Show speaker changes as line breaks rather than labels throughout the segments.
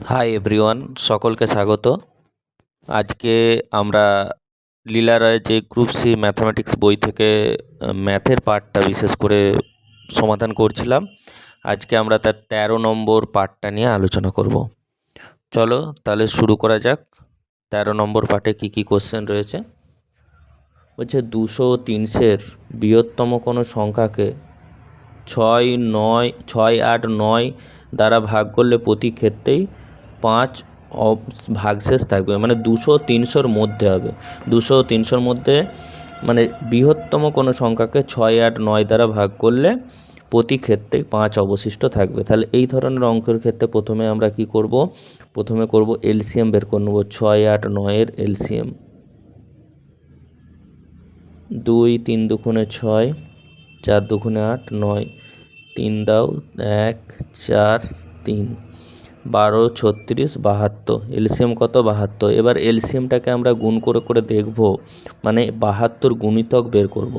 Hi everyone, সকলকে স্বাগত। আজকে আমরা লীলা রায় যে গ্রুপ সি ম্যাথামেটিক্স বই থেকে ম্যাথের পার্টটা বিশেষ করে সমাধান করছিলাম। আজকে আমরা তার 13 নম্বর পার্টটা নিয়ে আলোচনা করব। চলো তাহলে শুরু করা যাক। 13 নম্বর পার্টে কী কী কোশ্চেন রয়েছে বলছে 200 ও 300-এর বৃহত্তম কোনো সংখ্যাকে 6, 8, 9 দ্বারা ভাগ করলে প্রতি ক্ষেত্রেই 5 ভাগশেষ থাকবে, মানে 200 300-র মধ্যে হবে। 200 300-র মধ্যে মানে বৃহত্তম কোনো সংখ্যাকে 6, 8, 9 দ্বারা ভাগ করলে প্রতি ক্ষেত্রেই 5 অবশিষ্ট থাকবে। তাহলে এই ধরনের অঙ্কের ক্ষেত্রে প্রথমে আমরা কি করব? প্রথমে করব এলসিএম বের করে নেব। 6, 8, 9-এর এলসিএম 2 3 দুগুণে 6, 4 দুগুণে 8, 9, 3 দাও 1, 4, 3, 12, 36, 72। এলসিএম কত? 72। এবার এলসিএমটাকে আমরা গুণ করে করে দেখব, মানে 72 গুণিতক বের করব।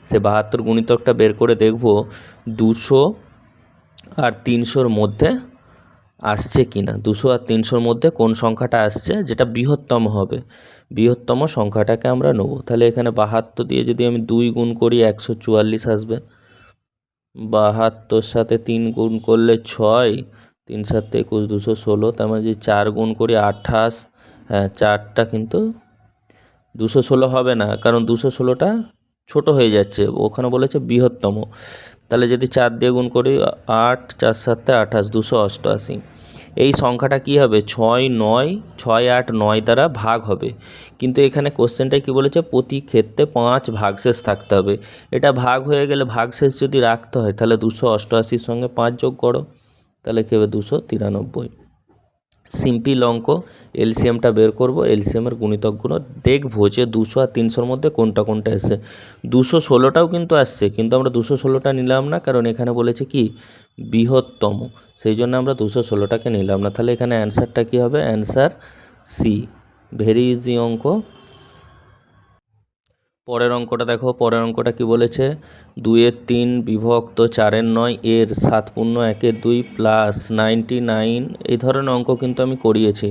সে 72 গুণিতকটা বের করে দেখব 200 আর 300-র মধ্যে আসছে কিনা। 200 আর 300-র মধ্যে কোন সংখ্যাটা আসছে যেটা বৃহত্তম হবে। বৃহত্তম সংখ্যাটাকে আমরা নেব। তাহলে এখানে 72 দিয়ে যদি আমি 2 গুণ করি 144 আসবে। 72 সাথে 3 গুণ করলে 6, 3 7 21, 216। তার মানে যদি 4 গুণ করি 28। হ্যাঁ, 4টা কিন্তু 216 হবে না, কারণ 216টা ছোট হয়ে যাচ্ছে, ওখানে বলেছে বৃহত্তম। তাহলে যদি 4 দিয়ে গুণ করি 8, 4 7 28, 288। এই সংখ্যাটা কি হবে? 6, 8, 9 দ্বারা ভাগ হবে। কিন্তু এখানে কোশ্চেনটায় কি বলেছে? প্রতি ক্ষেত্রে 5 ভাগশেষ থাকতে হবে। এটা ভাগ হয়ে গেলে ভাগশেষ যদি রাখতে হয় তাহলে 288-র সঙ্গে 5 যোগ করো, তাহলে কী হবে? 293। সিম্পল অঙ্ক। এলসিএমটা বের করব, এলসিএমের গুণিতকগুলো দেখবো যে 200 আর 300-র মধ্যে কোনটা কোনটা এসে। 216টাও কিন্তু আসছে, কিন্তু আমরা 216টা নিলাম না, কারণ এখানে বলেছে কি বৃহত্তম, সেই জন্য আমরা 216টাকে নিলাম না। তাহলে এখানে অ্যান্সারটা কি হবে? Answer C. ভেরি ইজি অঙ্ক। পরের অঙ্কটা দেখো। পরের অঙ্কটা কি বলেছে? 2-এর 3 বিভক্ত 4-এর 9 এর 7 পূর্ণ 1-এর 2 প্লাস 99। এই ধরনের অঙ্ক কিন্তু আমি করিয়েছি।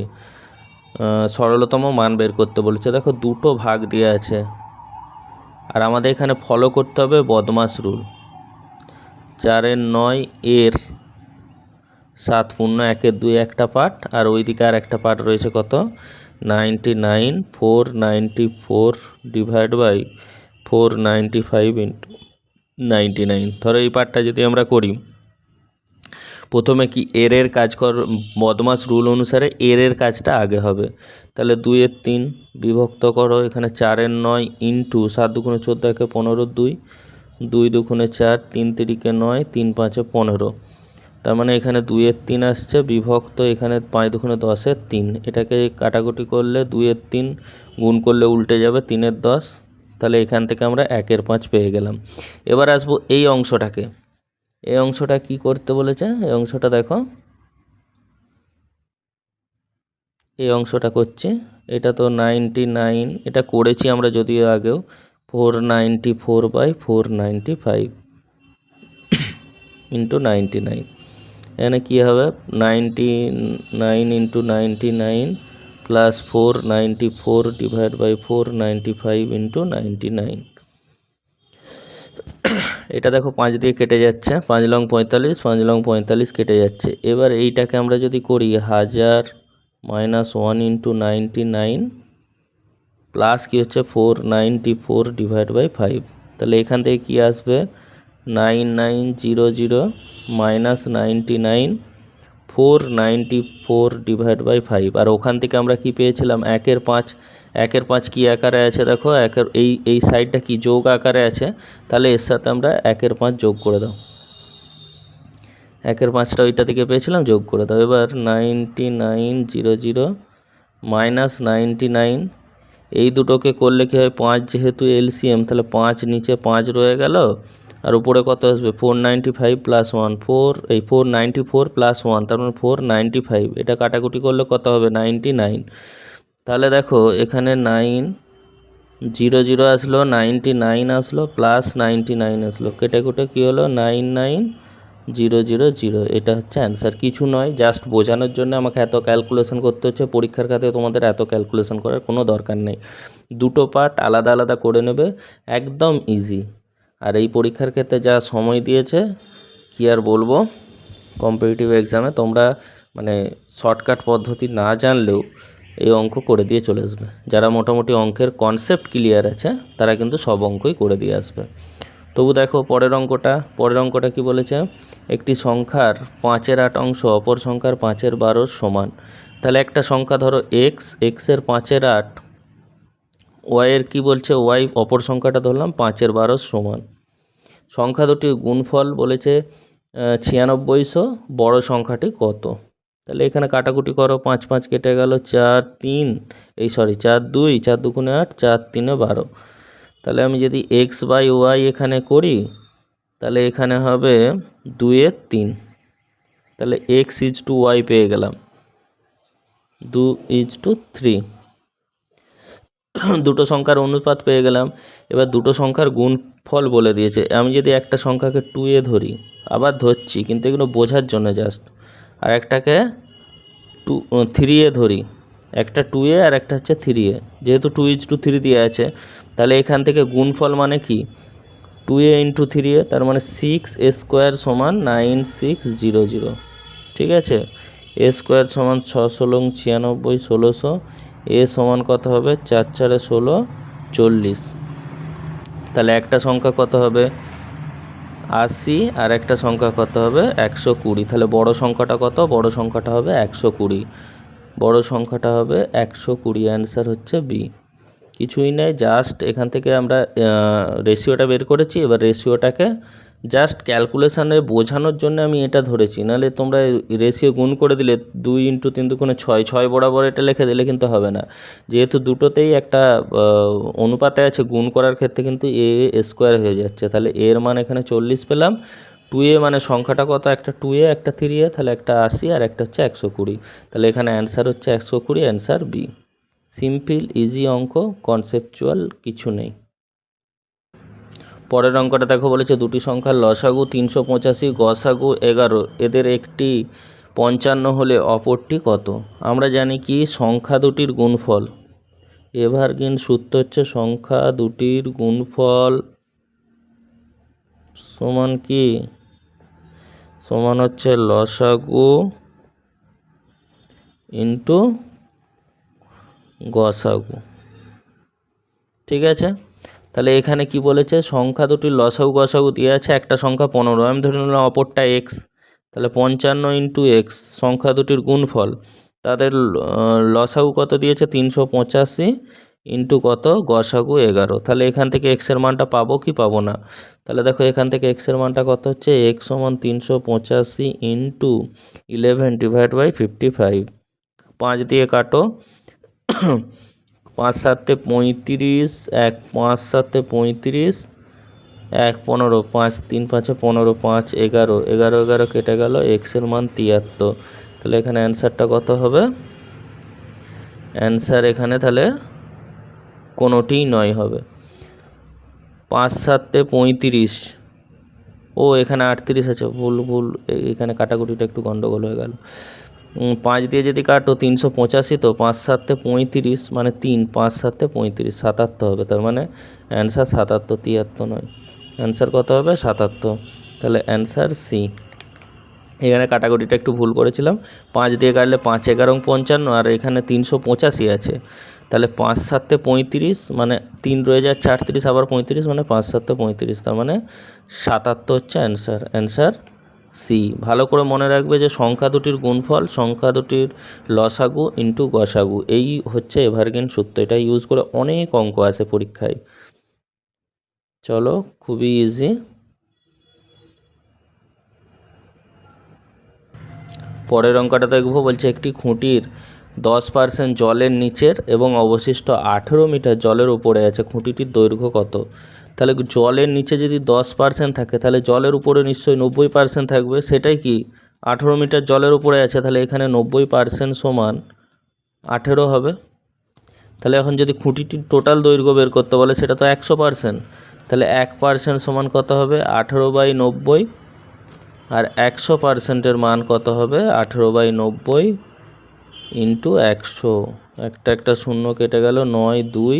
সরলতম মান বের করতে বলেছে। দেখো দুটো ভাগ দিয়ে আছে, আর আমাদের এখানে ফলো করতে হবে বদমাস রুল। 4-এর 9 এর 7 পূর্ণ 1-এর 2 একটা পার্ট, আর ওইদিকে আর একটা পার্ট রয়েছে কত? 99, 494 ডিভাইড বাই 495 ইন্টু 99। ধরো এই পার্টটা যদি আমরা করি, প্রথমে কি এর কাজ বদমাস রুল অনুসারে এর কাজটা আগে হবে। তাহলে 2-এর 3 বিভক্ত করো, এখানে 4-এর 9 ইন্টু 7 দুগুণে 14, 1-এ 15, 2, 2 দুগুণে 4, 3 3-কে 9, 3 5-এ 15। তার মানে এখানে 2-এর 3 আসছে বিভক্ত, এখানে 5 দুগুণে 10-এর 3। এটাকে কাটাকুটি করলে 2-এর 3 গুণ করলে উল্টে যাবে 3-এর 10। তাহলে এখান থেকে আমরা 1-এর 5 পেয়ে গেলাম। এবার আসবো এই অংশটাকে। এই অংশটা কি করতে বলেছে? এই অংশটা দেখো, এই অংশটা করছি। এটা তো 99, এটা করেছি আমরা যদিও আগেও। 494/495 ইন্টু 99। এখানে কী হবে? 99 into 99 plus 494 divide by 495 into 99। এটা দেখো 5 দিয়ে কেটে যাচ্ছে, 5 লং 45, 5 লং 45 কেটে যাচ্ছে। এবার এইটাকে আমরা যদি করি 1000 মাইনাস 1 ইন্টু 99 প্লাস কী হচ্ছে 494 ডিভাইড বাই 5। তাহলে এখান থেকে কী আসবে? 9900 মাইনাস 99 494 ডিভাইড বাই 5। আর ওখান থেকে আমরা কি পেয়েছিলাম? 1-এর 5। 1-এর 5 কী আকারে আছে দেখো, এই সাইডটা কি যোগ আকারে আছে। তাহলে এর সাথে আমরা 1-এর 5 যোগ করে দাও। 1-এর 5টা ওইটা থেকে পেয়েছিলাম, যোগ করে দাও। এবার 9900 মাইনাস 99, এই দুটোকে করলে কী হয়? 5 যেহেতু এলসিএম, তাহলে 5 নিচে 5 রয়ে গেল, আর উপরে কত আসবে? 495 প্লাস 1, 494 প্লাস 1, তার মানে 495। এটা কাটাকুটি করলে কত হবে? 99। তাহলে দেখো এখানে 900 আসলো, 99 আসলো, প্লাস 99 আসলো, কেটে কুটে কী হলো? 99 000, এটা হচ্ছে অ্যান্সার। কিছু নয়, জাস্ট বোঝানোর জন্য আমাকে এত ক্যালকুলেশন করতে হচ্ছে। পরীক্ষার খাতায় তোমাদের এত ক্যালকুলেশন করার কোনো দরকার নেই। দুটো পার্ট আলাদা আলাদা করে নেবে, একদম ইজি। আর এই পরীক্ষার ক্ষেত্রে যা সময় দিয়েছে কি আর বলবো, কম্পিটিটিভ এক্সামে তোমরা মানে শর্টকাট পদ্ধতি না জানলেও এই অঙ্ক করে দিয়ে চলে আসবে। যারা মোটামুটি অঙ্কের কনসেপ্ট ক্লিয়ার আছে তারা কিন্তু সব অঙ্কই করে দিয়ে আসবে। তবু দেখো পরের অঙ্কটা কি বলেছে, একটি সংখ্যার 5/8 অংশ অপর সংখ্যার 5/12 সমান। তাহলে একটা সংখ্যা ধরো এক্সের 5/8, ওয়াইয়ের কি বলছে, ওয়াই অপর সংখ্যাটা ধরলাম 5/12 সমান। সংখ্যা দুটির গুণফল বলেছে 9600, বড় সংখ্যাটি কত। তাহলে এখানে কাটাকুটি করো, 5 5 কেটে গেল, 4 2, 4 2 8, 4 3 12। তাহলে আমি যদি x/y এখানে করি তাহলে এখানে হবে 2/3। তাহলে x/y পেয়ে গেলাম 2:3। দুটো সংখ্যার অনুপাত পেয়ে গেলাম। এবার দুটো সংখ্যার গুণফল বলে দিয়েছে। আমি যদি একটা সংখ্যাকে 2 ধরি, আবার ধরছি কিন্তু এগুলো বোঝার জন্য জাস্ট, আর একটাকে 3 ধরি, একটা 2 আর একটা হচ্ছে 3, যেহেতু 2:3 দিয়ে আছে তাহলে এখান থেকে গুণফল মানে কি 2 × 3, তার মানে 6a² সমান 9600। ঠিক আছে, a² সমান 6 × 96, 1600। এ সমান কত হবে, 4 4 16, 40। তাহলে একটা সংখ্যা কত হবে 80, আর একটা সংখ্যা কত হবে 120। তাহলে বড় সংখ্যাটা কত, বড় সংখ্যাটা হবে 120, বড় সংখ্যাটা হবে 120। অ্যান্সার হচ্ছে বি। কিছুই নেই, জাস্ট এখান থেকে আমরা রেশিওটা বের করেছি। এবার রেশিওটাকে জাস্ট ক্যালকুলেশানে বোঝানোর জন্য আমি এটা ধরেছি, নাহলে তোমরা রেশিও গুণ করে দিলে 2 × 3 × 6, 6 বরাবর এটা লিখে দিলে কিন্তু হবে না। যেহেতু দুটোতেই একটা অনুপাতে আছে, গুণ করার ক্ষেত্রে কিন্তু a² হয়ে যাচ্ছে। তাহলে এর মান এখানে 40 পেলাম। 2a মানে সংখ্যাটা কত, একটা 2a একটা 3a, তাহলে একটা 80 আর একটা হচ্ছে 120। তাহলে এখানে অ্যান্সার হচ্ছে 120, অ্যান্সার বি। সিম্পল ইজি অঙ্ক, কনসেপচুয়াল কিছু নেই। পরের অঙ্কটা দেখো, বলেছে দুটি সংখ্যার লসাগু 385, গসাগু 11, এদের একটি 55 হলে অপরটি কত। আমরা জানি কি সংখ্যা দুটির গুণফল, এভারগ্রিন সূত্র হচ্ছে সংখ্যা দুটির গুণফল সমান কি, সমান হচ্ছে লসাগু ইন্টু গসাগু। ঠিক আছে, তাহলে এখানে কি বলেছে, সংখ্যা দুটির লসাগু গসাগু দিয়ে আছে। একটা সংখ্যা 15, আমি ধরে নিলাম অপরটা এক্স, তাহলে 55 × x সংখ্যা দুটির গুণফল। তাদের লসাগু কত দিয়েছে 385 ইন্টু কত, গসাগু 11। তাহলে এখান থেকে এক্সের মানটা পাবো কি পাবো না। তাহলে দেখো এখান থেকে এক্সের মানটা কত হচ্ছে, এক্স সমান 385 ইন্টু 11/55। 5 দিয়ে কাটো, 5 7 35, 1 5 7 35, 1 15, 5 3 5 15, 5 11, 11 11 কেটে গেল, এক্সের মান 73। তাহলে এখানে অ্যান্সারটা কত হবে, অ্যান্সার এখানে তাহলে কোনোটিই নয় হবে। 5 7 35, ও এখানে 38 আছে, ভুল, এখানে কাটাকুটিটা একটু গন্ডগোল হয়ে গেল। 5 দিয়ে যদি কাটো 385, তো 5 7 35 মানে 3, 5 7 35, 77 হবে। তার মানে অ্যান্সার 77, 73 নয়। অ্যান্সার কত হবে 77। তাহলে অ্যান্সার সি। এখানে কাটাকুটিটা একটু ভুল করেছিলাম, 5 দিয়ে কাটলে 5 11 55, আর এখানে 385 আছে। তাহলে 5 7 35 মানে 3 রয়ে যায় 38, আবার 35 মানে 5 7 35, তার মানে 77 হচ্ছে অ্যান্সার, অ্যান্সার সি। ভালো করে মনে রাখবে যে সংখ্যা দুটির গুণফল, সংখ্যা দুটির লসাগু ইন্টু গসাগু, এই হচ্ছে এভারগ্রিন সূত্র। এটা ইউজ করে অনেক অঙ্ক আসে পরীক্ষায়। চলো, খুবই ইজি। পরের অঙ্কটা দেখবো, বলছে একটি খুঁটির 10% জলের নিচের এবং অবশিষ্ট 18 মিটার জলের উপরে আছে, খুঁটিটির দৈর্ঘ্য কত। তাহলে জলের নিচে যদি 10% থাকে তাহলে জলের উপরে নিশ্চয়ই 90% থাকবে, সেটাই কি 18 মিটার জলের উপরে আছে, তাহলে এখানে 90% সমান 18 হবে। তাহলে এখন যদি খুঁটিটির টোটাল দৈর্ঘ্য বের করতে বলে সেটা তো 100%, তাহলে 1% সমান কত হবে 18/90। আর 100%-এর মান কত হবে? 18/90 ইন্টু 100, একটা শূন্য কেটে গেল, 9 2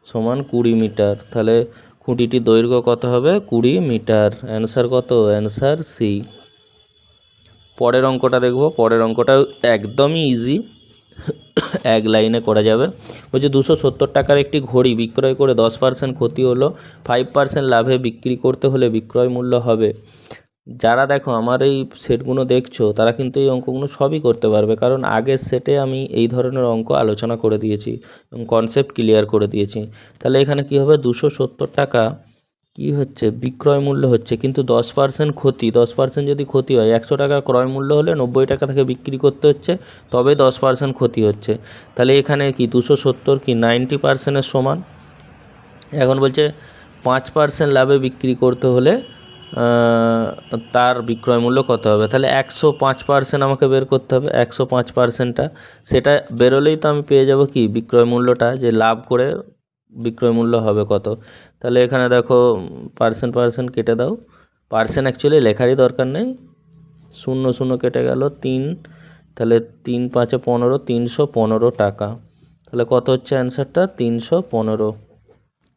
সমান 20 মিটার। তাহলে খুঁটিটির দৈর্ঘ্য কত হবে? 20 মিটার। অ্যান্সার কত? Answer C. পরের অঙ্কটা দেখব। পরের অঙ্কটা একদমই ইজি, এক লাইনে করা যাবে। বলছে 270 টাকার একটি ঘড়ি বিক্রয় করে 10% ক্ষতি হলো, 5% লাভে বিক্রি করতে হলে বিক্রয় মূল্য হবে। যারা দেখো আমার এই সেটগুলো দেখছো তারা কিন্তু এই অঙ্কগুলো সবই করতে পারবে, কারণ আগের সেটে আমি এই ধরনের অঙ্ক আলোচনা করে দিয়েছি এবং কনসেপ্ট ক্লিয়ার করে দিয়েছি। তাহলে এখানে কি হবে? 270 টাকা কি হচ্ছে? বিক্রয় মূল্য হচ্ছে, কিন্তু 10% ক্ষতি, 10% যদি ক্ষতি হয়, 100 টাকা ক্রয় মূল্য হলে 90 টাকা থেকে বিক্রি করতে হচ্ছে, তবে 10% ক্ষতি হচ্ছে। তাহলে এখানে কি 270 কি 90%-এর সমান। এখন বলছে 5% লাভে বিক্রি করতে হলে তার বিক্রয় মূল্য কত হবে? তাহলে 105% আমাকে বের করতে হবে। 105%টা সেটা বেরোলেই তো আমি পেয়ে যাব কি বিক্রয় মূল্যটা, যে লাভ করে বিক্রয় মূল্য হবে কত। তাহলে এখানে দেখো পার্সেন্ট কেটে দাও। পার্সেন্ট অ্যাকচুয়ালি লেখারই দরকার নেই, 0 0 কেটে গেল 3, তাহলে 3 5 15, 315 টাকা। তাহলে কত হচ্ছে অ্যান্সারটা? 315।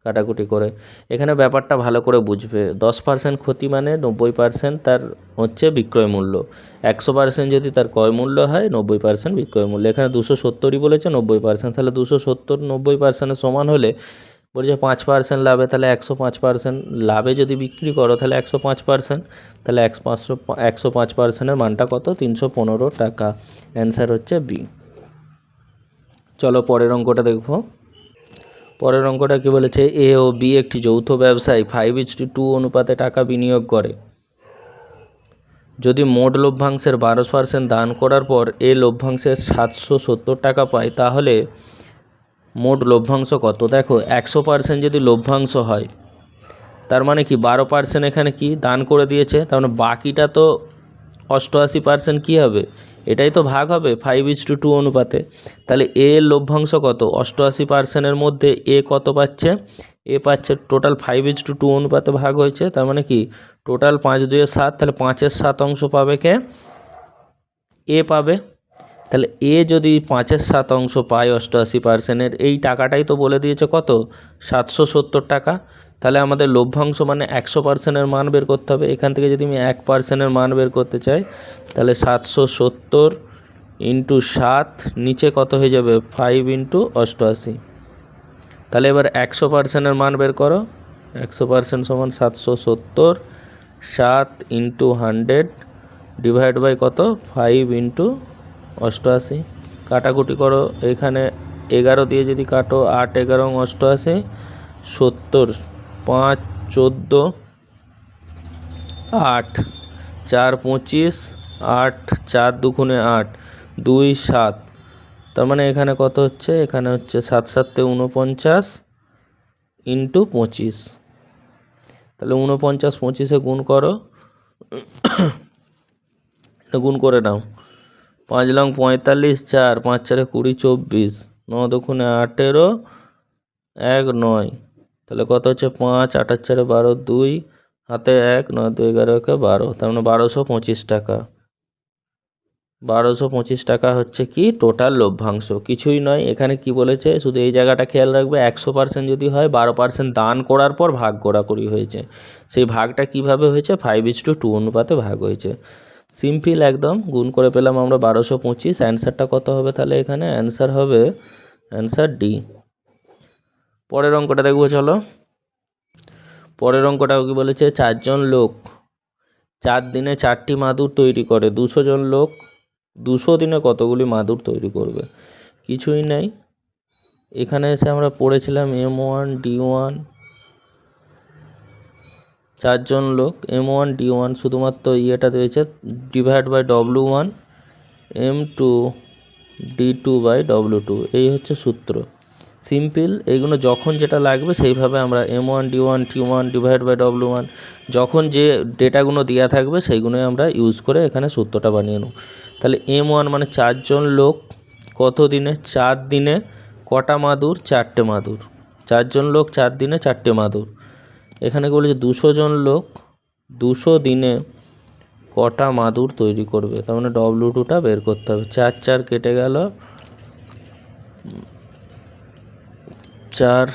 কাটাকুটি করে এখানে ব্যাপারটা ভালো করে বুঝবে। 10% ক্ষতি মানে 90% তার হচ্ছে বিক্রয় মূল্য, 100% যদি তার ক্রয় মূল্য হয়, 90% বিক্রয় মূল্য। এখানে 270ই বলেছে, 90%, তাহলে 270 90%-এর সমান হলে বলেছে 5% লাভে, তাহলে 105% লাভে যদি বিক্রি করো তাহলে 105%, তাহলে 105%-এর মানটা কত? 315 টাকা। অ্যান্সার হচ্ছে বি। চলো পরের অঙ্কটা দেখবো। পরের অঙ্কটা কি বলেছে? এ ও বি একটি যৌথ ব্যবসায় 5:2 অনুপাতে টাকা বিনিয়োগ করে। যদি মোট লভ্যাংশের 12% দান করার পর এ লভ্যাংশের 770 টাকা পায়, তাহলে মোট লভ্যাংশ কত? দেখো 100% যদি লভ্যাংশ হয়, তার মানে কি 12% এখানে কি দান করে দিয়েছে, তার মানে বাকিটা তো 88% কী হবে? এটাই তো ভাগ হবে 5:2 অনুপাতে। তাহলে এ এর লভ্যাংশ কত? 88%-এর মধ্যে এ কত পাচ্ছে? এ পাচ্ছে টোটাল 5:2 অনুপাতে ভাগ হয়েছে, তার মানে কি টোটাল 5 2 7, তাহলে 5-এর 7 অংশ পাবে কে? এ পাবে। তাহলে এ যদি 5-এর 7 অংশ পায় 88%-এর, এই টাকাটাই তো বলে দিয়েছে কত? 770 টাকা। তাহলে আমাদের লভ্যাংশ মানে 100%-এর মান বের করতে হবে। এখান থেকে যদি আমি 1%-এর মান বের করতে চাই, তাহলে 770 ইন্টু 7, নিচে কত হয়ে যাবে? 5 ইন্টু 88। তাহলে এবার 100%-এর মান বের করো। 100% সমান 770, 7 ইন্টু 100 ডিভাইড বাই কত? 5 ইন্টু 88। কাটাকুটি করো, এখানে 11 দিয়ে যদি কাটো, 8 11 88, 70, 5 14, 8 4 25, 8 4 2 8, 2 7, তার মানে এখানে কত হচ্ছে? এখানে হচ্ছে 7 7 49 ইন্টু 25। তাহলে 49 25-এ গুণ করো, গুণ করে নাও। 5 লং 45, 4 5 4 20 24, 9 2 18, 1 9, তাহলে কত হচ্ছে? 5 8 4 12, 2 হাতে 1, 9 2 11 12, তার মানে 1225 টাকা। 1225 টাকা হচ্ছে কি টোটাল লভ্যাংশ, কিছুই নয়। এখানে কি বলেছে? শুধু এই জায়গাটা খেয়াল রাখবে, 100% যদি হয়, 12% দান করার পর ভাগ করাকরি হয়েছে। সেই ভাগটা কিভাবে হয়েছে? 5:2 অনুপাতে ভাগ হয়েছে। সিম্পল একদম, গুণ করে পেলাম আমরা 1225। অ্যান্সারটা কত হবে তাহলে? এখানে অ্যান্সার হবে অ্যান্সার ডি। পরের অঙ্কটা দেখবো, চলো। পরের অঙ্কটা কি বলেছে? 4 জন লোক 4 দিনে 4টি মাদুর তৈরি করে। 200 জন লোক 200 দিনে কতগুলি মাদুর তৈরি করবে? কিছুই নেই। এখানে এসে আমরা পড়েছিলাম M1 D1, 4 জন লোক M1 D1, শুধুমাত্র ইয়েটা দিয়েছে divide by W1, M2 D2 by W2, এই হচ্ছে সূত্র। সিম্পল, এইগুলো যখন যেটা লাগবে সেইভাবে আমরা M1 D1 T1 divide by W1, যখন যে ডেটাগুলো দেওয়া থাকবে সেইগুলোই আমরা ইউজ করে এখানে সূত্রটা বানিয়ে নেব। তাহলে M1 মানে 4 জন লোক কত দিনে? 4 দিনে কটা মাদুর? 4টে মাদুর। 4 জন লোক 4 দিনে 4টে মাদুর। এখানে বলেছে 200 জন লোক 200 দিনে কটা মাদুর তৈরি করবে, তার মানে W2টা বের করতে হবে। 4 4 কেটে গেল, 4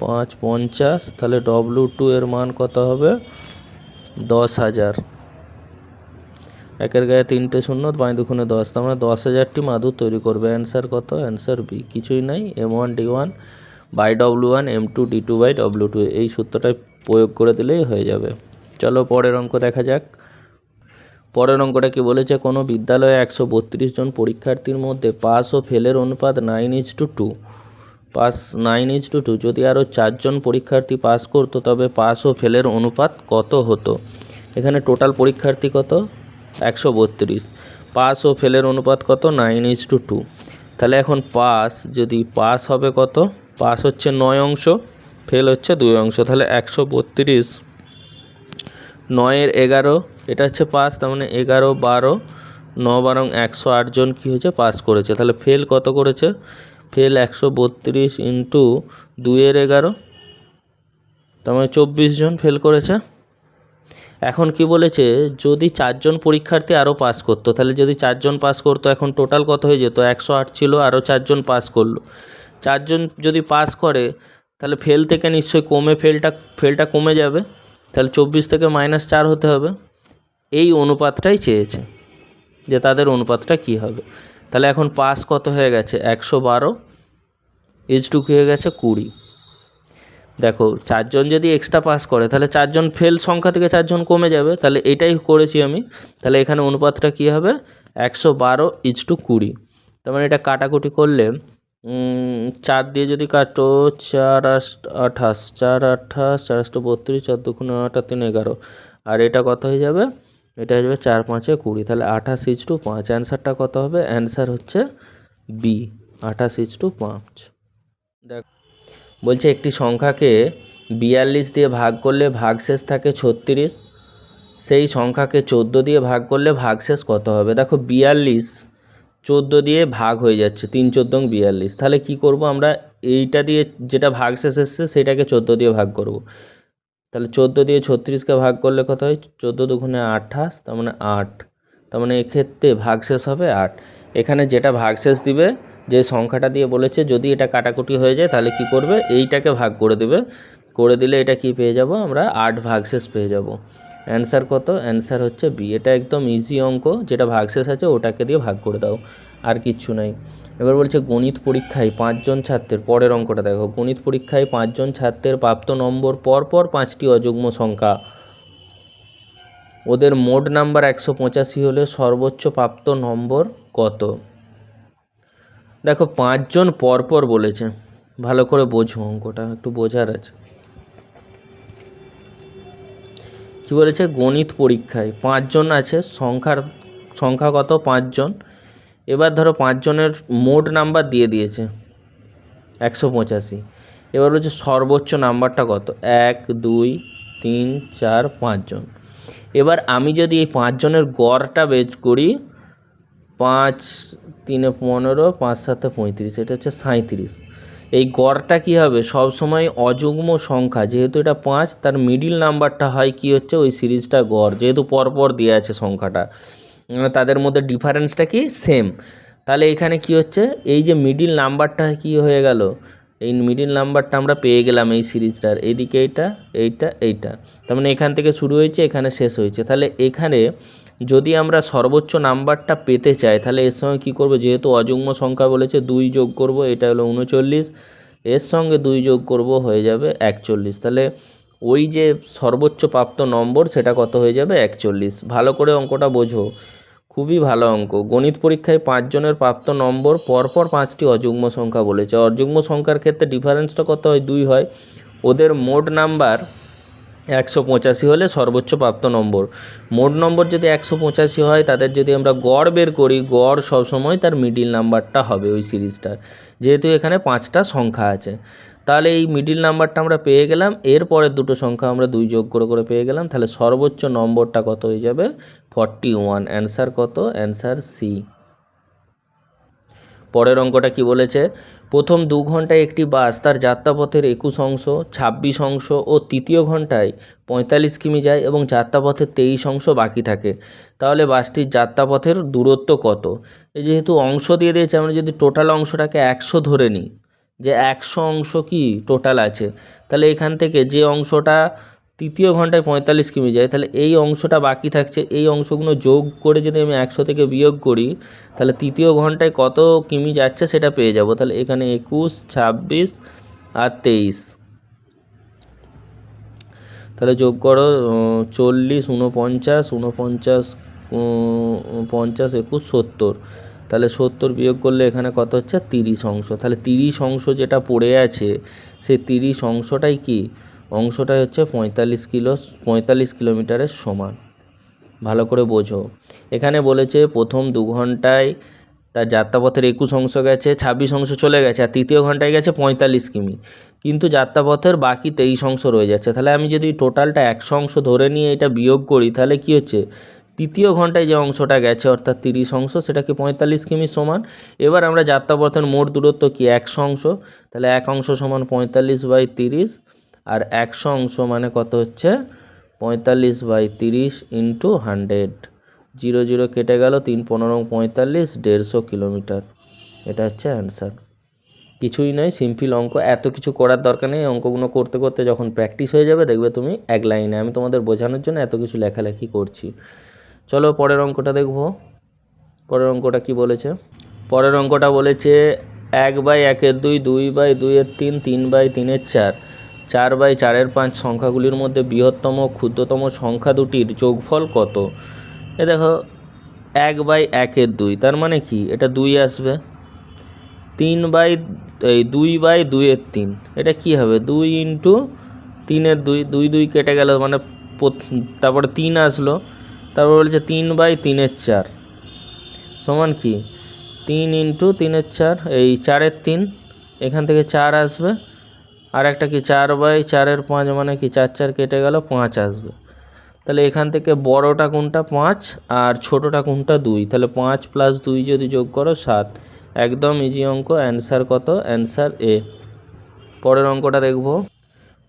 5 50, তাহলে W2 এর মান কত হবে? 10,000। একের গায়ে 3টে শূন্য, 5 দুগুণে 10, তার মানে 10,000টি মাদুর তৈরি করবে। অ্যান্সার কত? অ্যান্সার বি, কিছুই নাই, M1 D1 by W1 M2 D2 by W2, এই সূত্রটাই প্রয়োগ করে দিলেই হয়ে যাবে। চলো পরের অঙ্ক দেখা যাক। পরের অঙ্কটা কি বলেছে, কোনো বিদ্যালয়ে 132 জন পরীক্ষার্থীর মধ্যে পাস ও ফেলের অনুপাত 9:2, পাস 9:2, যদি আরও 4 জন পরীক্ষার্থী পাস করতো তবে পাস ও ফেলের অনুপাত কত হতো? এখানে টোটাল পরীক্ষার্থী কত? 132, পাস ও ফেলের অনুপাত কত? 9:2। তাহলে এখন পাস, যদি পাস হবে কত? পাস হচ্ছে 9 অংশ, ফেল হচ্ছে 2 অংশ, তাহলে 132 9 11, এটা হচ্ছে পাস, তার মানে 11 12 9 12 108 জন কী হয়েছে? পাস করেছে। তাহলে ফেল কত করেছে? ফেল 132 ইন্টু 2 11, তার মানে 24 জন ফেল করেছে। এখন কি বলেছে, যদি 4 জন পরীক্ষার্থী আরও পাস করতো, তাহলে যদি 4 জন পাস করতো এখন টোটাল কত হয়ে যেত? 108 ছিল, আরও 4 জন পাস করলো। 4 জন যদি পাস করে তাহলে ফেল থেকে নিশ্চয়ই কমে ফেলটা কমে যাবে, তাহলে 24 থেকে -4 হতে হবে। এই অনুপাতটাই চেয়েছে যে তাদের অনুপাতটা কি হবে। তাহলে এখন পাস কত হয়ে গেছে? 112 ইজটু কী হয়ে গেছে? 20। দেখো 4 জন যদি এক্সট্রা পাস করে তাহলে 4 জন ফেল সংখ্যা থেকে 4 জন কমে যাবে, তাহলে এটাই করেছি আমি। তাহলে এখানে অনুপাতটা কী হবে? 112:20। তার মানে এটা কাটাকুটি করলে 4 দিয়ে যদি কাটো, 4 8 28, 4 28, 4 32, 4 2 8 3 11, আর এটা কত হয়ে যাবে? এটা হয়ে যাবে 4 5 20, তাহলে 28:5। অ্যান্সারটা কত হবে? অ্যান্সার হচ্ছে বি, 28:5। দেখ বলছে একটি সংখ্যাকে 42 দিয়ে ভাগ করলে ভাগশেষ থাকে 36, সেই সংখ্যাকে 14 দিয়ে ভাগ করলে ভাগশেষ কত হবে? দেখো 42 14 দিয়ে ভাগ হয়ে যাচ্ছে, 3 14 42, তাহলে কি করব আমরা? এইটা দিয়ে যেটা ভাগশেষ এসছে সেটাকে 14 দিয়ে ভাগ করব। তাহলে 14 দিয়ে 36কে ভাগ করলে কত হয়? 14 দুগুণে 28, তার মানে 8, তার মানে এক্ষেত্রে ভাগশেষ হবে 8। এখানে যেটা ভাগশেষ দিবে, যে সংখ্যাটা দিয়ে বলেছে যদি এটা কাটাকুটি হয়ে যায় তাহলে কি করবে? এইটাকে ভাগ করে দেবে, করে দিলে এটা কি পেয়ে যাব? আমরা 8 ভাগশেষ পেয়ে যাব। অ্যান্সার কত? অ্যান্সার হচ্ছে বি। এটা একদম ইজি অঙ্ক, যেটা ভাগশেষ আছে ওটাকে দিয়ে ভাগ করে দাও, আর কিচ্ছু নাই। এবার বলছে গণিত পরীক্ষায় 5 জন ছাত্রের, পরের অঙ্কটা দেখো, গণিত পরীক্ষায় 5 জন ছাত্রের প্রাপ্ত নম্বর পরপর 5টি অযুগ্ম সংখ্যা, ওদের মোট নাম্বার 185 হলে সর্বোচ্চ প্রাপ্ত নম্বর কত? দেখো 5 জন পরপর বলেছে, ভালো করে বোঝো, অঙ্কটা একটু বোঝার আছে। কি বলেছে? গণিত পরীক্ষায় 5 জন আছে, সংখ্যা কত? 5 জন। এবার ধরো 5 জনের মোট নাম্বার দিয়ে দিয়েছে 185। এবার বলছে সর্বোচ্চ নাম্বারটা কত? 1 2 3 4 5 জন। এবার আমি যদি এই 5 জনের গড়টা বের করি, 5 3 15, 5 7 35, এটা হচ্ছে 37। এই গড়টা কী হবে? সবসময় অযুগ্ম সংখ্যা, যেহেতু এটা 5, তার মিডিল নাম্বারটা হয় কি হচ্ছে ওই সিরিজটা গড়, যেহেতু পরপর দেওয়া আছে সংখ্যাটা, তাদের মধ্যে ডিফারেন্সটা কি? সেম। তাহলে এখানে কি হচ্ছে? এই যে মিডিল নাম্বারটা কি হয়ে গেল? এই মিডিল নাম্বারটা আমরা পেয়ে গেলাম এই সিরিজটার, এইদিকে এইটা, তার মানে এখান থেকে শুরু হয়েছে এখানে শেষ হয়েছে। তাহলে এখানে যদি আমরা সর্বোচ্চ নাম্বারটা পেতে চাই তাহলে এর সঙ্গে কী করব? যেহেতু অযুগ্ম সংখ্যা বলেছে 2 যোগ করব, এটা হলো 39, এর সঙ্গে 2 যোগ করব, হয়ে যাবে 41। তাহলে ওই যে সর্বোচ্চ প্রাপ্ত নম্বর সেটা কত হয়ে যাবে? 41। ভালো করে অঙ্কটা বোঝো, খুবই ভালো অঙ্ক। গণিত পরীক্ষায় 5 জনের প্রাপ্ত নম্বর পরপর 5টি অযুগ্ম সংখ্যা বলেছে। অযুগ্ম সংখ্যার ক্ষেত্রে ডিফারেন্সটা কত হয়? 2 হয়। ওদের মোট নাম্বার 185 হলে সর্বোচ্চ প্রাপ্ত নম্বর। মোট নম্বর যদি 185 হয়, তাদের যদি আমরা গড় বের করি, গড় সবসময় তার মিডিল নাম্বারটা হবে ওই সিরিজটার, যেহেতু এখানে 5টা সংখ্যা আছে। তাহলে এই মিডিল নাম্বারটা আমরা পেয়ে গেলাম, এরপরের দুটো সংখ্যা আমরা 2 যোগ করে পেয়ে গেলাম, তাহলে সর্বোচ্চ নম্বরটা কত হয়ে যাবে? 41। অ্যান্সার কত? Answer C. পরের অঙ্কটা কি বলেছে, প্রথম 2 ঘন্টায় একটি বাস তার যাত্রাপথের 21 অংশ, 26 অংশ ও তৃতীয় ঘন্টায় 45 কিমি যায় এবং যাত্রাপথের 23 অংশ বাকি থাকে, তাহলে বাসটির যাত্রাপথের দূরত্ব কত? এই যেহেতু অংশ দিয়ে দিয়েছে, আমরা যদি টোটাল অংশটাকে 100 ধরে নিই, যে 100 অংশ কি টোটাল আছে, তাহলে এখান থেকে যে অংশটা তৃতীয় ঘন্টায় 45 কিমি যায়, তাহলে এই অংশটা বাকি থাকছে, এই অংশগুলো যোগ করে যদি আমি 100 থেকে বিয়োগ করি, তাহলে তৃতীয় ঘন্টায় কত কিমি যাচ্ছে সেটা পেয়ে যাব। তাহলে এখানে 21, 26 আর 23, তাহলে যোগ করো 40, 49, 49, 50, 21, 70, তাহলে 70 বিয়োগ করলে এখানে কত হচ্ছে 30 অংশ। তাহলে 30 অংশ যেটা পড়ে আছে, সেই 30 অংশটাই কি, অংশটাই হচ্ছে 45 কিলোমিটারের সমান। ভালো করে বোঝো, এখানে বলেছে প্রথম 2 ঘন্টায় তার যাত্রাপথের 21 অংশ গেছে, 26 অংশ চলে গেছে, আর তৃতীয় ঘন্টায় গেছে 45 কিমি, কিন্তু যাত্রাপথের বাকি 23 অংশ রয়ে যাচ্ছে। তাহলে আমি যদি টোটালটা 100 অংশ ধরে নিয়ে এটা বিয়োগ করি, তাহলে কি হচ্ছে, তৃতীয় ঘন্টায় যে অংশটা গেছে অর্থাৎ 30 অংশ, সেটা কি 45 কিমির সমান। এবার আমরা যাত্রাপথের মোট দূরত্ব কি 100 অংশ, তাহলে 1 অংশ সমান 45/30, আর 100 অংশ মানে কত হচ্ছে 45/30 ইন্টু 100, 0 0 কেটে গেল, 3 15 45, 150 কিলোমিটার। এটা হচ্ছে অ্যান্সার। কিছুই নয়, সিম্পল অঙ্ক, এত কিছু করার দরকার নেই। অঙ্কগুলো করতে করতে যখন প্র্যাকটিস হয়ে যাবে, দেখবে তুমি এক লাইনে, আমি তোমাদের বোঝানোর জন্য এত কিছু লেখালেখি করছি। চলো পরের অঙ্কটা দেখব। পরের অঙ্কটা কি বলেছে, পরের অঙ্কটা বলেছে 1/1/2, 2/2/3, 3/3/4, 4/4/5 সংখ্যাগুলির মধ্যে বৃহত্তম ক্ষুদ্রতম সংখ্যা দুটির যোগফল কত? এ দেখো 1/1/2, তার মানে কি, এটা 2 আসবে। 2/2/3, এটা কি হবে, 2 ইন্টু 3/2, 2 2 কেটে গেল, মানে তারপরে 3 আসলো, তারপর বলছে 3/3/4 সমান কি 3 ইন্টু 3/4, এই 4/3, এখান থেকে 4 আসবে, আর একটা কি 4/4/5, মানে কি 4 4 কেটে গেল, 5 আসবে। তাহলে এখান থেকে বড়টা কোনটা 5 আর ছোটোটা কোনটা 2, তাহলে 5 + 2 যদি যোগ করো 7। একদম ইজি অঙ্ক। অ্যান্সার কত, অ্যান্সার এ। পরের অঙ্কটা দেখব।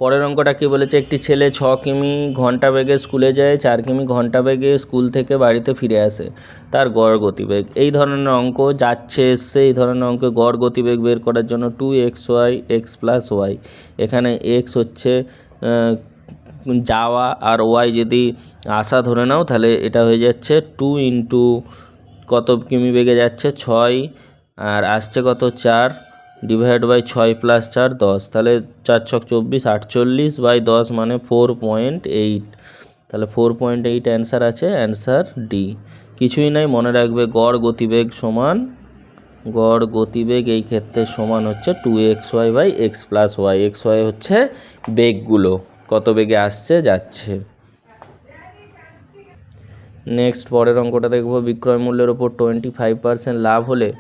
পরের অঙ্কটা কি বলেছে, একটি ছেলে 6 কিমি ঘন্টা বেগে স্কুলে যায়, 4 কিমি ঘন্টা বেগে স্কুল থেকে বাড়িতে ফিরে আসে, তার গড় গতিবেগ। এই ধরনের অঙ্ক যাচ্ছে এসছে, এই ধরনের অঙ্কে গড় গতিবেগ বের করার জন্য 2xy x + y, এখানে x হচ্ছে যাওয়া, আর ওয়াই যদি আসা ধরে নাও, তাহলে এটা হয়ে যাচ্ছে 2 ইন্টু কত কিমি বেগে যাচ্ছে 6, আর আসছে কত 4, /6 + 4 10, তাহলে 4 ছক 24, 48/10 মানে 4.8, তাহলে 4.8 অ্যান্সার আছে, অ্যান্সার ডি। কিছুই নাই, মনে রাখবে গড় গতিবেগ সমান, গড় গতিবেগ এই ক্ষেত্রে সমান হচ্ছে 2xy/x + y, xy হচ্ছে বেগগুলো, কত বেগে আসছে যাচ্ছে। নেক্সট পরের অঙ্কটা দেখব, বিক্রয় মূল্যের ওপর 25% লাভ হলে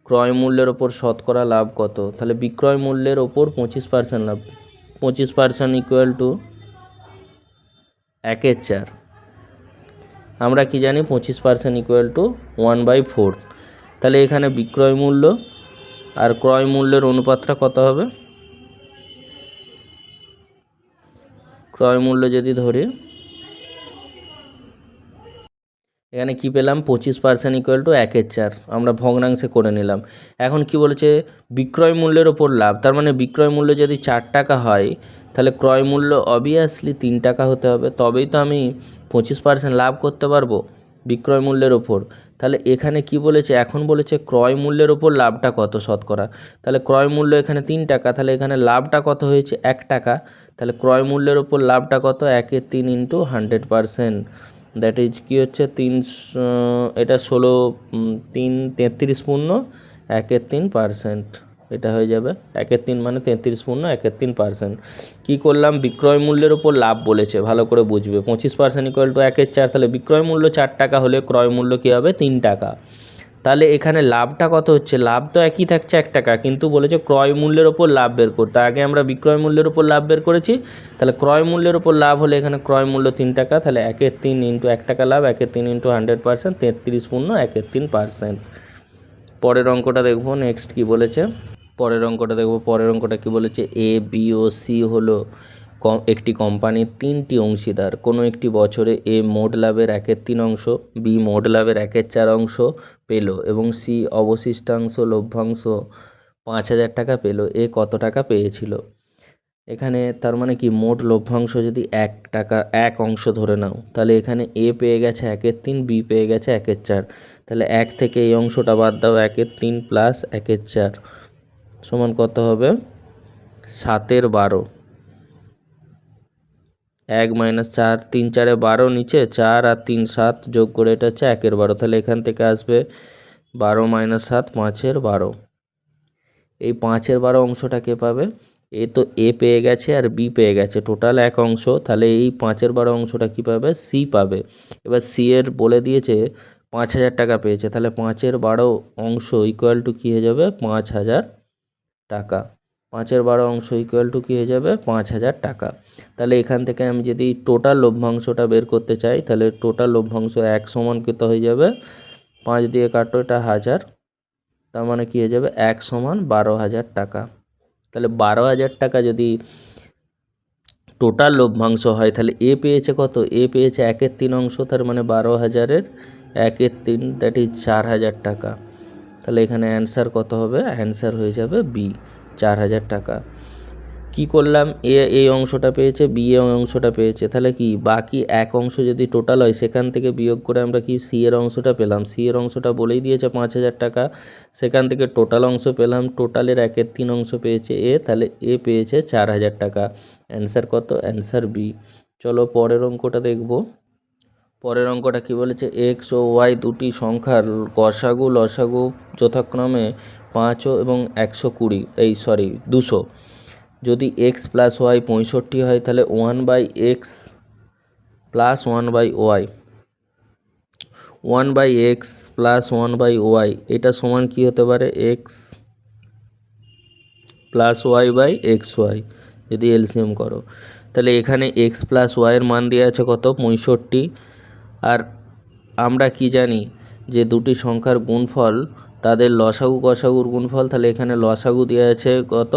ক্রয় মূল্যের ওপর শতকরা লাভ কত? তাহলে বিক্রয় মূল্যের ওপর 25% লাভ, 25% ইকুয়াল টু 1/4। আমরা কি জানি 25% ইকুয়াল টু 1/4। তাহলে এখানে বিক্রয় মূল্য আর ক্রয় মূল্যের অনুপাতটা কত হবে? ক্রয় মূল্য যদি ধরি, এখানে কি পেলাম 25% ইকুয়াল টু 1/4, আমরা ভগ্নাংশে করে নিলাম। এখন কি বলেছে, বিক্রয় মূল্যের ওপর লাভ, তার মানে বিক্রয় মূল্য যদি 4 টাকা হয়, তাহলে ক্রয় মূল্য অবভিয়াসলি 3 টাকা হতে হবে, তবেই তো আমি 25% লাভ করতে পারবো বিক্রয় মূল্যের ওপর। তাহলে এখানে কি বলেছে, এখন বলেছে ক্রয় মূল্যের ওপর লাভটা কত শতকরা, তাহলে ক্রয় মূল্য এখানে 3 টাকা, তাহলে এখানে লাভটা কত হয়েছে 1 টাকা, তাহলে ক্রয় মূল্যের ওপর লাভটা কত, 1/3 ইন্টু 100%, দ্যাট ইজ কি হচ্ছে 3, এটা 16, 3 33 পূর্ণ 1/3%, এটা হয়ে যাবে 1/3 মানে 33 পূর্ণ 1/3%। কী করলাম, বিক্রয় মূল্যের ওপর লাভ বলেছে, ভালো করে বুঝবে। 25% ইকুয়াল টু 1/4, তাহলে বিক্রয় মূল্য 4 টাকা হলে ক্রয় মূল্য কী হবে 3 টাকা। তাহলে এখানে লাভটা কত হচ্ছে, লাভ তো একই থাকছে 1 টাকা, কিন্তু বলেছে ক্রয় মূল্যের ওপর লাভ বের করতে। আগে আমরা বিক্রয় মূল্যের ওপর লাভ বের করেছি, তাহলে ক্রয় মূল্যের ওপর লাভ হলে এখানে ক্রয় মূল্য 3 টাকা, তাহলে 1/3 ইন্টু 1 টাকা লাভ, 1/3 ইন্টু 100%, 33 পূর্ণ 1/3%। পরের অঙ্কটা দেখব নেক্সট কি বলেছে। পরের অঙ্কটা কি বলেছে, এ বি ও সি হলো একটি কোম্পানির 3টি অংশীদার। কোনো একটি বছরে এ মোট লাভের 1/3 বি মোট লাভের 1/4 পেল এবং সি অবশিষ্টাংশ লভ্যাংশ 5,000 টাকা পেল। এ কত টাকা পেয়েছিল? এখানে তার মানে কি, মোট লভ্যাংশ যদি 1 অংশ ধরে নাও, তাহলে এখানে এ পেয়ে গেছে 1/3, বি পেয়ে গেছে 1/4। তাহলে 1 থেকে এই অংশটা বাদ দাও, 1/3 প্লাস 1/4 সমান কত হবে? 7/12। 1 - 4, 3 × 4 = 12, নিচে 4 আর 3 7 যোগ করে এটা হচ্ছে 1/12। তাহলে এখান থেকে আসবে 12 - 7 5/12। এই 5/12 অংশটা কে পাবে? তো এ পেয়ে গেছে আর বি পেয়ে গেছে, টোটাল 1 অংশ। তাহলে এই 5/12 অংশটা কি পাবে? সি পাবে। এবার সি এর বলে দিয়েছে 5,000 টাকা পেয়েছে, তাহলে 5/12 অংশ ইকুয়াল টু কী হয়ে যাবে? 5,000 টাকা। 5/12 অংশ ইকুয়াল টু কী হয়ে যাবে? 5,000 টাকা। তাহলে এখান থেকে আমি যদি টোটাল লভ্যাংশটা বের করতে চাই, তাহলে টোটাল লভ্যাংশ 1 সমান কত হয়ে যাবে? 5 দিয়ে কাটো, এটা 1000, তার মানে কী হয়ে যাবে? 1 সমান 12,000 টাকা। তাহলে 12,000 টাকা যদি টোটাল লভ্যাংশ হয়, তাহলে এ পেয়েছে কত? এ পেয়েছে 1/3 অংশ, তার মানে 12,000-এর 1/3, দ্যাট ইজ 4,000 টাকা। তাহলে এখানে অ্যান্সার কত হবে? অ্যান্সার হয়ে যাবে বি, 4,000 টাকা। কি করলাম? এ এই অংশটা পেয়েছে, বি এই অংশটা পেয়েছে, তাহলে কি বাকি 1 অংশ যদি টোটাল হয়, সেখান থেকে বিয়োগ করে আমরা কি সি এর অংশটা পেলাম। সি এর অংশটা বলেই দিয়েছে 5,000 টাকা, সেখান থেকে টোটাল অংশ পেলাম, টোটালের 1/3 অংশ পেয়েছে এ, তাহলে এ পেয়েছে 4,000 টাকা। অ্যান্সার কত? Answer B. চলো পরের অঙ্কটা দেখব। পরের অঙ্কটা কি বলেছে, এক্স ও ওয়াই দুটি সংখ্যার গসাগু লসাগু যথাক্রমে 5 এবং 200। যদি এক্স প্লাস ওয়াই 65 হয়, তাহলে 1/x plus 1/y, 1/x plus 1/y এটা সমান কি হতে পারে? এক্স প্লাস y/xy যদি এলসিএম করো, তাহলে এখানে এক্স প্লাস ওয়াইয়ের মান দেওয়া আছে কত? 65। আর আমরা কি জানি যে দুটি সংখ্যার গুণফল তাদের লসাগু গসাগুর গুণফল। তাহলে এখানে লসাগু দেওয়া আছে কত?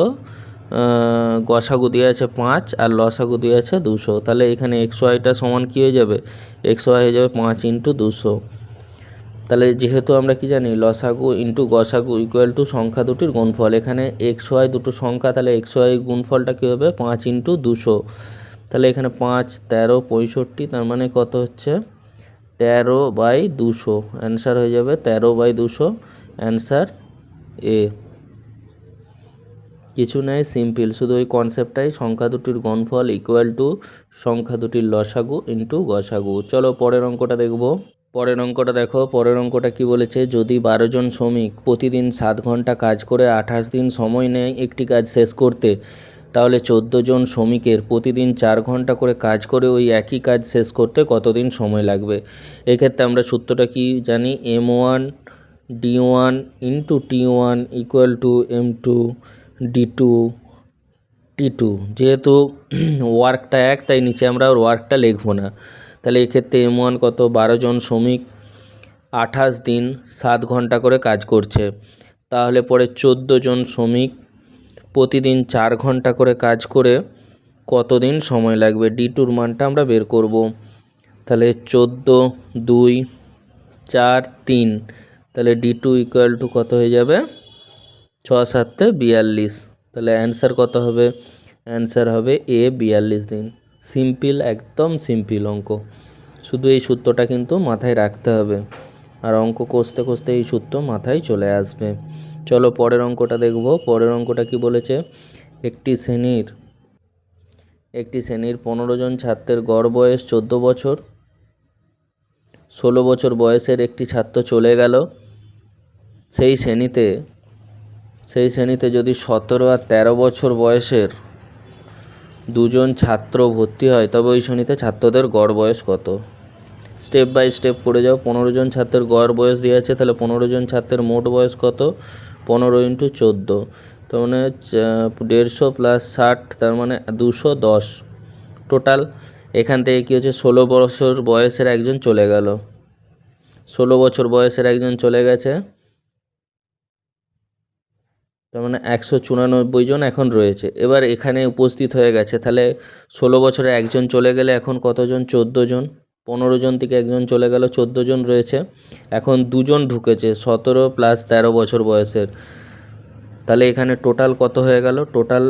গসাগু দেওয়া আছে 5 আর লসাগু দেওয়া আছে 200। তাহলে এখানে এক্স ওয়াইটা সমান কী হয়ে যাবে? এক্স ওয়াই হয়ে যাবে 5 × 200। তাহলে যেহেতু আমরা কি জানি, লসাগু ইন্টু গসাগু ইকুয়াল টু সংখ্যা দুটির গুণফল। এখানে এক্স ওয়াই দুটো সংখ্যা, তাহলে এক্স ওয়াই গুণফলটা কী হবে? 5 × 200। তাহলে এখানে 5 13 65, তার মানে কত হচ্ছে? 13/200। অ্যান্সার হয়ে যাবে 13/200, অ্যান্সার এ। কিছু নেই, সিম্পল, শুধু ওই কনসেপ্টটাই, সংখ্যা দুটির গুণফল ইকুয়াল টু সংখ্যা দুটির লসাগু ইন্টু গসাগু। চলো পরের অঙ্কটা দেখব। পরের অঙ্কটা দেখো। পরের অঙ্কটা কি বলেছে, যদি 12 জন শ্রমিক প্রতিদিন 7 ঘন্টা কাজ করে 28 দিন সময় নেয় একটি কাজ শেষ করতে, তাহলে 14 জন শ্রমিকের প্রতিদিন 4 ঘন্টা করে কাজ করে ওই একই কাজ শেষ করতে কতদিন সময় লাগবে? এক্ষেত্রে আমরা সূত্রটা কি জানি? M1 D1 into T1 equal to M2 D2 T2। যেহেতু ওয়ার্কটা এক, তাই নিচে আমরা ওয়ার্কটা লিখবো না। তাহলে এক্ষেত্রে M1 কত? 12 জন শ্রমিক 28 দিন 7 ঘন্টা করে কাজ করছে, তাহলে পরে 14 জন শ্রমিক প্রতিদিন 4 ঘন্টা করে কাজ করে কতদিন সময় লাগবে? D2-র মানটা আমরা বের করব। তাহলে 14 2 4 3, তাহলে D2 ইকুয়াল টু কত হয়ে যাবে? 6 7 42। তাহলে অ্যান্সার কত হবে? অ্যান্সার হবে এ, 42 দিন। সিম্পল, একদম সিম্পল অঙ্ক, শুধু এই সূত্রটা কিন্তু মাথায় রাখতে হবে, আর অঙ্ক কষতে কষতে এই সূত্র মাথায় চলে আসবে। চলো পরের অঙ্কটা দেখব। পরের অঙ্কটা কি বলেছে, একটি শ্রেণীর 15 জন ছাত্রের গড় বয়স 14 বছর। 16 বছর বয়সের একটি ছাত্র চলে গেল। সেই শ্রেণীতে যদি 17 আর 13 বছর বয়সের 2 জন ছাত্র ভর্তি হয়, তবে ওই শ্রেণীতে ছাত্রদের গড় বয়স কত? স্টেপ বাই স্টেপ করে যাও। 15 জন ছাত্রের গড় বয়স দেওয়া আছে, তাহলে 15 জন ছাত্রের মোট বয়স কত? 15 × 14, তার মানে 150 প্লাস 60, তার মানে 210 টোটাল। এখান থেকে কী হচ্ছে, 16 বছর বয়সের একজন চলে গেল, 16 বছর বয়সের একজন চলে গেছে, তার মানে 194 জন এখন রয়েছে। এবার এখানে উপস্থিত হয়ে গেছে, তাহলে 16 বছরে একজন চলে গেলে এখন কতজন? 14 জন। 15 জন থেকে একজন চলে গেল, 14 জন রয়েছে। এখন দুজন ঢুকেছে 17 প্লাস 13 বছর বয়সের। তাহলে এখানে টোটাল কত হয়ে গেল? টোটাল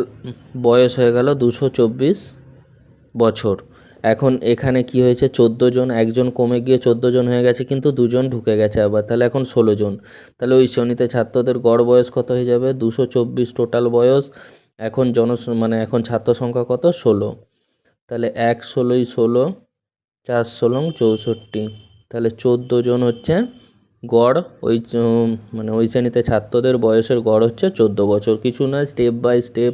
বয়স হয়ে গেল 224 বছর। এখন এখানে কি হয়েছে? 14 জন, একজন কমে গিয়ে 14 জন হয়ে গেছে, কিন্তু দুজন ঢুকে গেছে আবার, তাহলে এখন 16 জন। তাহলে ওই শ্রেণীতে ছাত্রদের গড় বয়স কত হয়ে যাবে? 224 টোটাল বয়স। এখন মানে এখন ছাত্র সংখ্যা কত? 16। তাহলে 1 16 16, 4 16 64, তাহলে 14 জন হচ্ছে গড়। মানে ওই শ্রেণীতে ছাত্রদের বয়সের গড় হচ্ছে 14 বছর। কিছু না, স্টেপ বাই স্টেপ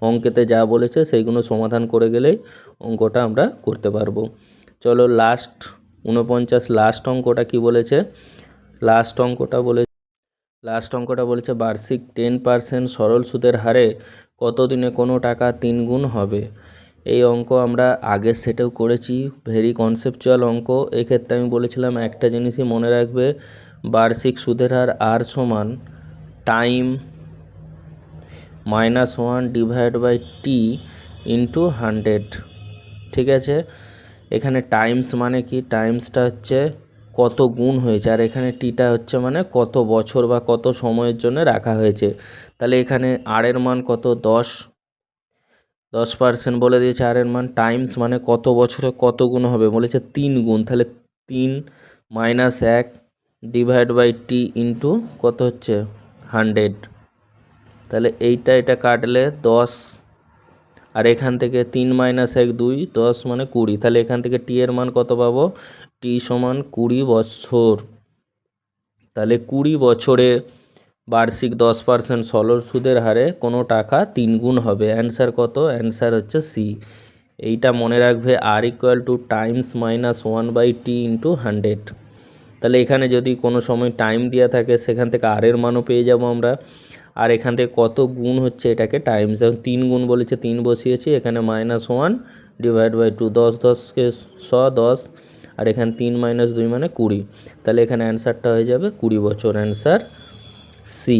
অঙ্কেতে যা বলেছে সেইগুলো সমাধান করে গেলেই অঙ্কটা আমরা করতে পারবো। চলো লাস্ট 49 লাস্ট অঙ্কটা কি বলেছে? লাস্ট অঙ্কটা বলেছে বার্ষিক 10% সরল সুদের হারে কত দিনে কোনো টাকা 3 গুণ হবে। এই অঙ্ক আমরা আগের সেটেও করেছি, ভেরি কনসেপচুয়াল অঙ্ক। এক্ষেত্রে আমি বলেছিলাম একটা জিনিসই মনে রাখবে, বার্ষিক সুদের হার আর সমান time -1 divide by T into 100। ঠিক আছে, এখানে টাইমস মানে কি? টাইমসটা হচ্ছে কত গুণ হয়েছে, আর এখানে টিটা হচ্ছে মানে কত বছর বা কত সময়ের জন্য রাখা হয়েছে। তাহলে এখানে আর এর মান কত? 10% বলে দিয়েছে আর এর মান। টাইমস মানে কত বছরে কত গুণ হবে বলেছে? 3 গুণ। তাহলে 3 - 1 ডিভাইড বাই টি ইন্টু কত হচ্ছে? 100। তাহলে এটা কাটলে 10, আর এখান থেকে 3 - 1 2, 10 মানে 20। তাহলে এখান থেকে টি এর মান কত পাবো? টি সমান 20 বছর। তাহলে 20 বছরে বার্ষিক 10% সরল সুদের হারে কোনো টাকা 3 গুণ হবে। অ্যান্সার কত? অ্যান্সার হচ্ছে সি। এইটা মনে রাখবে, R equal to times -1 by T into 100। তাহলে এখানে যদি কোনো সময় টাইম দেওয়া থাকে সেখান থেকে আর এর মানও পেয়ে যাব আমরা, আর এখান থেকে কত গুণ হচ্ছে এটাকে টাইমস, যেমন 3 গুণ বলেছে 3 বসিয়েছি, এখানে -1 ডিভাইড বাই 2, 10 10কে 10, আর এখানে 3 - 2 মানে 20। তাহলে এখানে অ্যান্সারটা হয়ে যাবে 20 বছর, অ্যান্সার সি।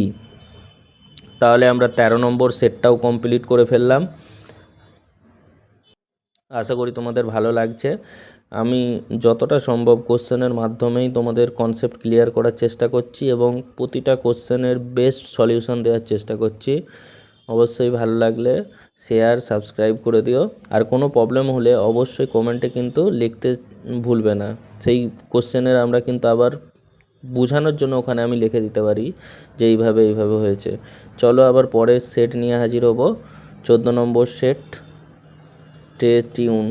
তাহলে আমরা 13 নম্বর সেটটাও কমপ্লিট করে ফেললাম। আশা করি তোমাদের ভালো লাগছে। আমি যতটা সম্ভব কোশ্চেনের মাধ্যমেই তোমাদের কনসেপ্ট ক্লিয়ার করার চেষ্টা করছি এবং প্রতিটা কোশ্চেনের বেস্ট সলিউশন দেওয়ার চেষ্টা করছি। অবশ্যই ভালো লাগলে শেয়ার সাবস্ক্রাইব করে দিও, আর কোনো প্রবলেম হলে অবশ্যই কমেন্টে কিন্তু লিখতে ভুলবে না। সেই কোশ্চেনের আমরা কিন্তু আবার বোঝানোর জন্য ওখানে আমি লিখে দিতে পারি যে এইভাবে হয়েছে। চলো আবার পরের সেট নিয়ে হাজির হব, 14 নম্বর সেট। Stay tune.